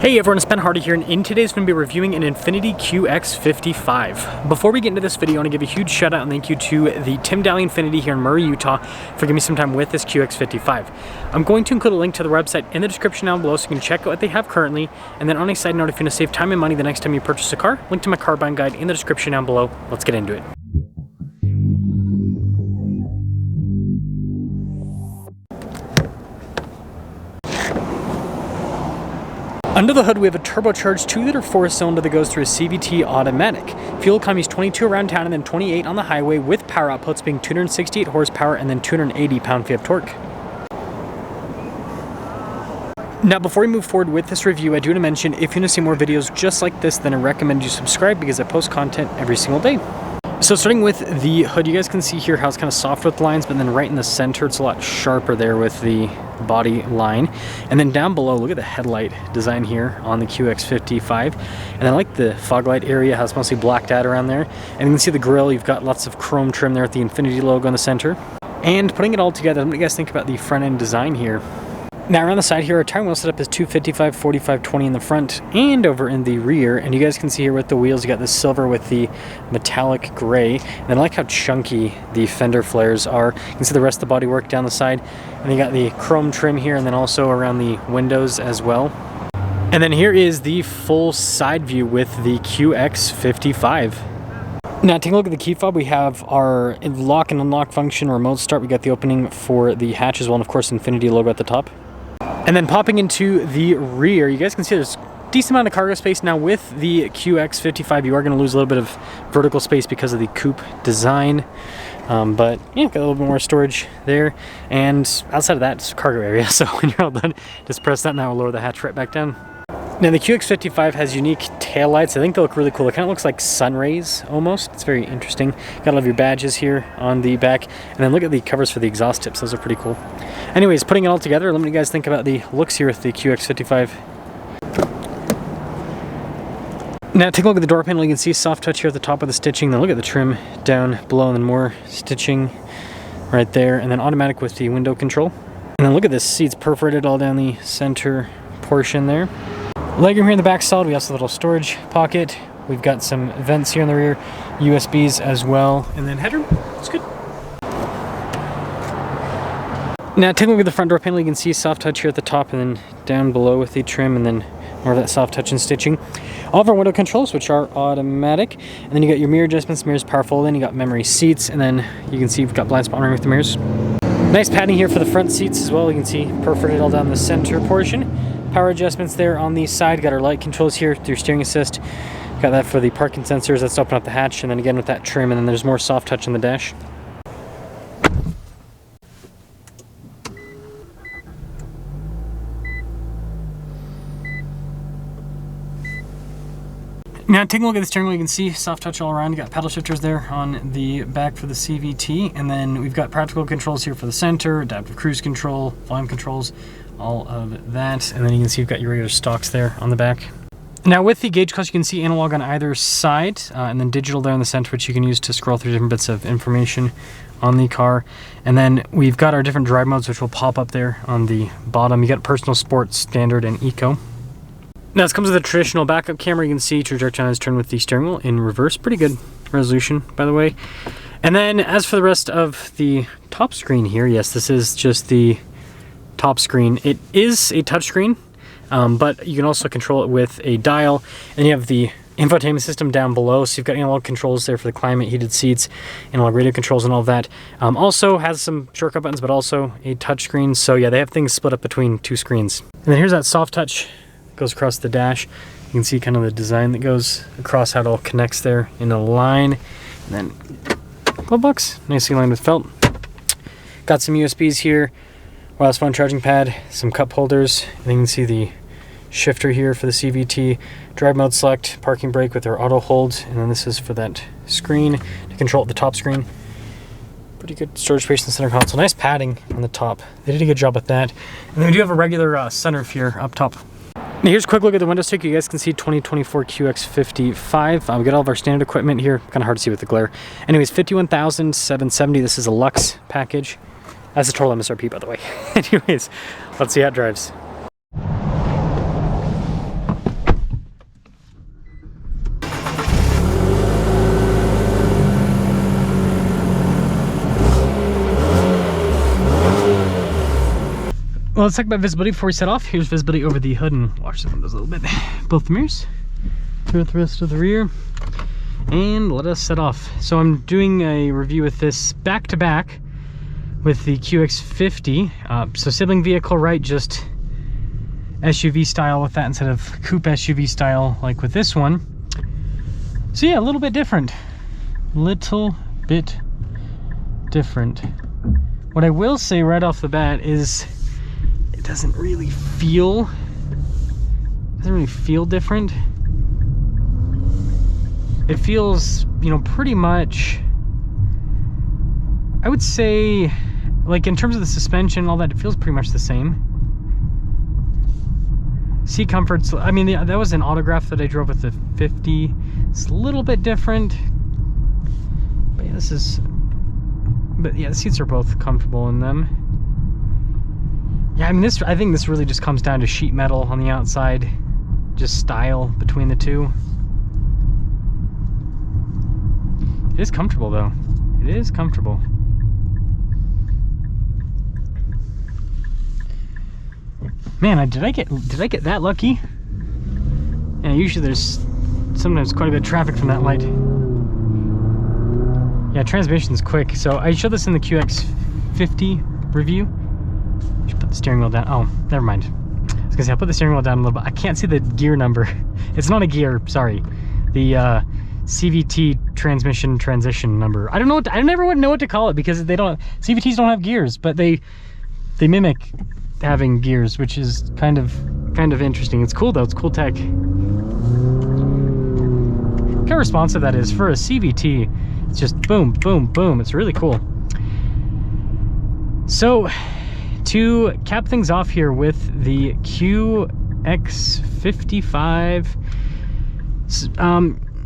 Hey everyone, it's Ben Hardy here, and in today's going to be reviewing an Infiniti QX55. Before we get into this video, I want to give a huge shout out and thank you to the Tim Daly Infiniti here in Murray, Utah for giving me some time with this QX55. I'm going to include a link to the website in the description down below so you can check out what they have currently. And then on a side note, if you want to save time and money the next time you purchase a car, link to my car buying guide in the description down below. Let's get into it. Under the hood, we have a turbocharged 2-liter 4-cylinder that goes through a CVT automatic. Fuel economy is 22 around town and then 28 on the highway, with power outputs being 268 horsepower and then 280 pound-feet of torque. Now, before we move forward with this review, I do want to mention, if you want to see more videos just like this, then I recommend you subscribe because I post content every single day. So starting with the hood, you guys can see here how it's kind of soft with lines, but then right in the center, it's a lot sharper there with the body line. And then down below, look at the headlight design here on the QX55. And I like the fog light area, how it's mostly blacked out around there. And you can see the grille, you've got lots of chrome trim there with the Infiniti logo in the center. And putting it all together, what do you guys think about the front end design here? Now around the side here, our tire wheel setup is 255, 45, 20 in the front and over in the rear. And you guys can see here with the wheels, you got this silver with the metallic gray. And I like how chunky the fender flares are. You can see the rest of the bodywork down the side. And you got the chrome trim here and then also around the windows as well. And then here is the full side view with the QX55. Now taking a look at the key fob, we have our lock and unlock function, remote start. We got the opening for the hatch as well, and of course Infiniti logo at the top. And then popping into the rear, you guys can see there's a decent amount of cargo space. Now with the QX55, you are going to lose a little bit of vertical space because of the coupe design. But yeah, got a little bit more storage there. And outside of that, it's cargo area. So when you're all done, just press that and that will lower the hatch right back down. Now the QX55 has unique tail lights. I think they look really cool. It kind of looks like sun rays almost. It's very interesting. Got all of your badges here on the back. And then look at the covers for the exhaust tips. Those are pretty cool. Anyways, putting it all together, let me know what you guys think about the looks here with the QX55. Now take a look at the door panel. You can see soft touch here at the top of the stitching. Then look at the trim down below and then more stitching right there. And then automatic with the window control. And then look at this, seats perforated all down the center portion there. Legroom here in the back solid. We also have a little storage pocket. We've got some vents here in the rear, USBs as well, and then headroom. It's good. Now taking a look at the front door panel, you can see soft touch here at the top and then down below with the trim and then more of that soft touch and stitching. All of our window controls, which are automatic. And then you got your mirror adjustments, mirrors power fold in, you got memory seats, and then you can see we've got blind spot with the mirrors. Nice padding here for the front seats as well. You can see perforated all down the center portion. Power adjustments there on the side. Got our light controls here through steering assist. Got that for the parking sensors. That's to open up the hatch. And then again with that trim. And then there's more soft touch on the dash. Now taking a look at the steering wheel, you can see soft touch all around. You got paddle shifters there on the back for the CVT. And then we've got practical controls here for the center, adaptive cruise control, volume controls, all of that. And then you can see you've got your regular stocks there on the back. Now with the gauge clutch, you can see analog on either side and then digital there in the center, which you can use to scroll through different bits of information on the car. And then we've got our different drive modes, which will pop up there on the bottom. You got personal, sport, standard, and eco. Now this comes with a traditional backup camera. You can see trajectory is turned with the steering wheel in reverse. Pretty good resolution, by the way. And then as for the rest of the top screen here, yes, this is just the top screen. It is a touchscreen, but you can also control it with a dial. And you have the infotainment system down below. So you've got analog controls there for the climate, heated seats, analog radio controls and all of that. Also has some shortcut buttons, but also a touchscreen. So yeah, they have things split up between two screens. And then here's that soft touch. Goes across the dash. You can see kind of the design that goes across, how it all connects there in a line. And then glove box, nicely lined with felt. Got some USBs here, wireless phone charging pad, some cup holders. And you can see the shifter here for the CVT, drive mode select, parking brake with our auto hold, and then this is for that screen to control the top screen. Pretty good storage space in the center console. Nice padding on the top. They did a good job with that. And then we do have a regular sunroof here up top. Now here's a quick look at the window sticker. You guys can see 2024 QX55. We got all of our standard equipment here. Kind of hard to see with the glare. Anyways, 51,770. This is a Lux package. That's the total MSRP, by the way. Anyways, let's see how it drives. Well, let's talk about visibility before we set off. Here's visibility over the hood, and wash the windows a little bit. Both the mirrors. Throughout the rest of the rear. And let us set off. So I'm doing a review with this back to back with the QX50. So sibling vehicle, right? Just SUV style with that instead of coupe SUV style like with this one. So yeah, a little bit different. Little bit different. What I will say right off the bat is it doesn't really feel different. It feels, you know, pretty much, I would say, like in terms of the suspension and all that, it feels pretty much the same. Seat comforts, I mean, that was an autograph that I drove with the 50. It's a little bit different. But yeah, the seats are both comfortable in them. Yeah, I mean, I think this really just comes down to sheet metal on the outside. Just style between the two. It is comfortable though. It is comfortable. Man, did I get that lucky? Yeah, usually there's sometimes quite a bit of traffic from that light. Yeah, transmission's quick. So I showed this in the QX50 review. I should put the steering wheel down. Oh, never mind. I was gonna say I'll put the steering wheel down a little bit. I can't see the gear number. It's not a gear, sorry. The CVT transmission transition number. I don't know. I never would know what to call it because CVTs don't have gears, but they mimic having gears, which is kind of interesting. It's cool though. It's cool tech. Look how responsive that is for a CVT. It's just boom, boom, boom. It's really cool. So to cap things off here with the QX55,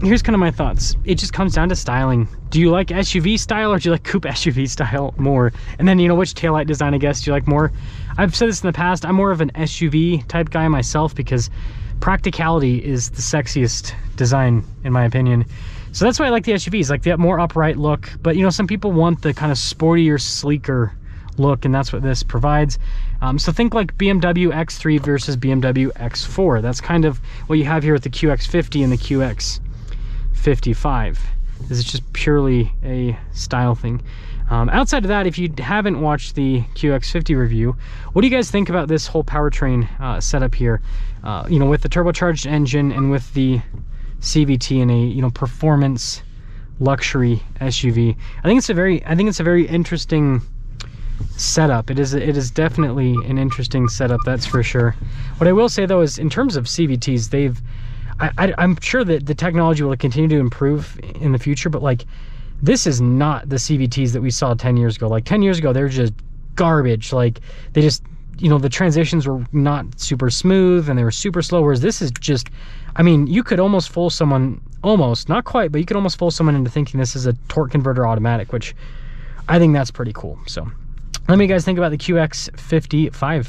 here's kind of my thoughts. It just comes down to styling. Do you like SUV style or do you like coupe SUV style more? And then, you know, which taillight design, I guess, do you like more? I've said this in the past, I'm more of an SUV type guy myself because practicality is the sexiest design, in my opinion. So that's why I like the SUVs, like the more upright look. But, you know, some people want the kind of sportier, sleeker look, and that's what this provides. So think like BMW X3 versus BMW X4. That's kind of what you have here with the QX50 and the QX55. This is just purely a style thing. Outside of that, if you haven't watched the QX50 review, what do you guys think about this whole powertrain setup here? You know, with the turbocharged engine and with the CVT in a, you know, performance luxury SUV. I think it's a very interesting setup. It is definitely an interesting setup, that's for sure. What I will say though is in terms of CVTs, I'm sure that the technology will continue to improve in the future, but like this is not the CVTs that we saw 10 years ago. Like 10 years ago, they're just garbage. Like they just, you know, the transitions were not super smooth and they were super slow. Whereas this is just, I mean, you could almost fool someone, almost, not quite, but you could almost fool someone into thinking this is a torque converter automatic, which I think that's pretty cool. So let me guys think about the QX55.